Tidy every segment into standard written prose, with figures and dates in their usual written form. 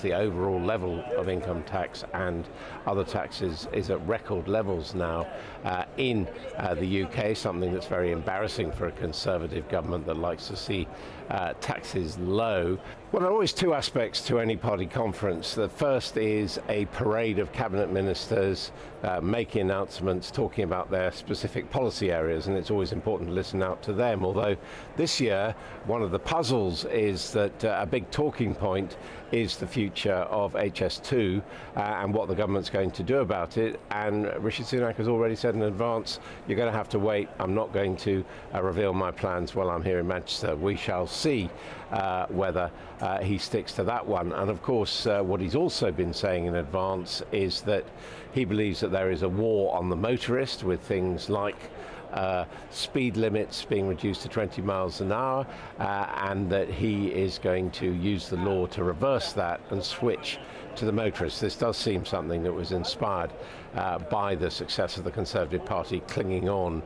The overall level of income tax and other taxes is at record levels now in the UK, something that's very embarrassing for a Conservative government that likes to see taxes low. Well, there are always two aspects to any party conference. The first is a parade of cabinet ministers making announcements, talking about their specific policy areas, and it's always important to listen out to them. Although this year, one of the puzzles is that a big talking point is the future of HS2 and what the government's going to do about it. And Rishi Sunak has already said in advance, you're going to have to wait. I'm not going to reveal my plans while I'm here in Manchester. We shall see whether he sticks to that one. And of course, what he's also been saying in advance is that he believes that there is a war on the motorist, with things like speed limits being reduced to 20 miles an hour, and that he is going to use the law to reverse that and switch to the motorists. This does seem something that was inspired by the success of the Conservative Party clinging on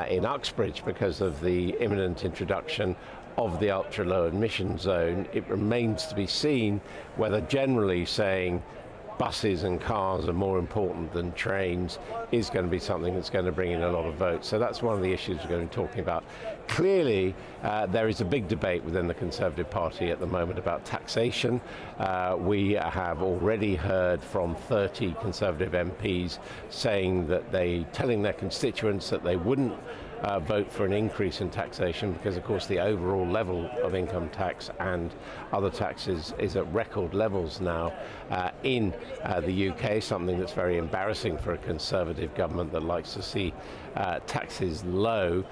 in Uxbridge because of the imminent introduction of the ultra-low emission zone. It remains to be seen whether generally saying buses and cars are more important than trains is going to be something that's going to bring in a lot of votes. So that's one of the issues we're going to be talking about. Clearly, there is a big debate within the Conservative Party at the moment about taxation. We have already heard from 30 Conservative MPs saying that telling their constituents that they wouldn't vote for an increase in taxation because, of course, the overall level of income tax and other taxes is at record levels now in the UK, something that's very embarrassing for a Conservative government that likes to see taxes low.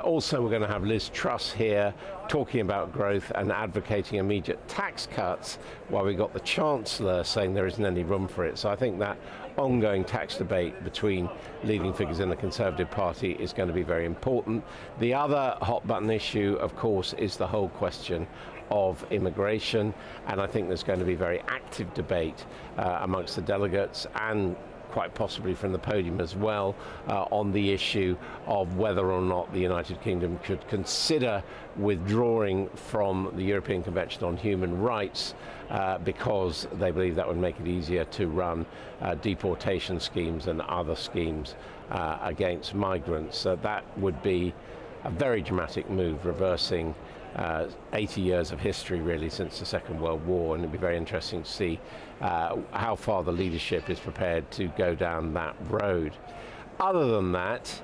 Also, we're going to have Liz Truss here talking about growth and advocating immediate tax cuts, while we got the Chancellor saying there isn't any room for it. So I think that ongoing tax debate between leading figures in the Conservative Party is going to be very important. The other hot button issue, of course, is the whole question of immigration, and I think there's going to be very active debate amongst the delegates and quite possibly from the podium as well on the issue of whether or not the United Kingdom should consider withdrawing from the European Convention on Human Rights because they believe that would make it easier to run deportation schemes and other schemes against migrants. That would be a very dramatic move, reversing 80 years of history really since the Second World War, and it'd be very interesting to see how far the leadership is prepared to go down that road. Other than that,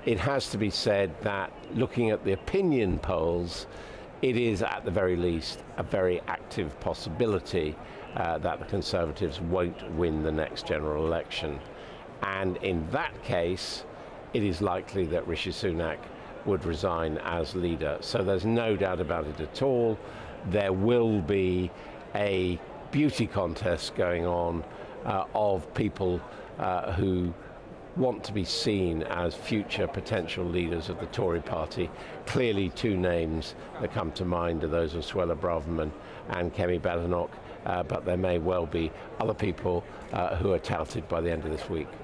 it has to be said that looking at the opinion polls, it is at the very least a very active possibility that the Conservatives won't win the next general election. And in that case, it is likely that Rishi Sunak would resign as leader. So there's no doubt about it at all. There will be a beauty contest going on of people who want to be seen as future potential leaders of the Tory party. Clearly, two names that come to mind are those of Suella Braverman and Kemi Badenoch, but there may well be other people who are touted by the end of this week.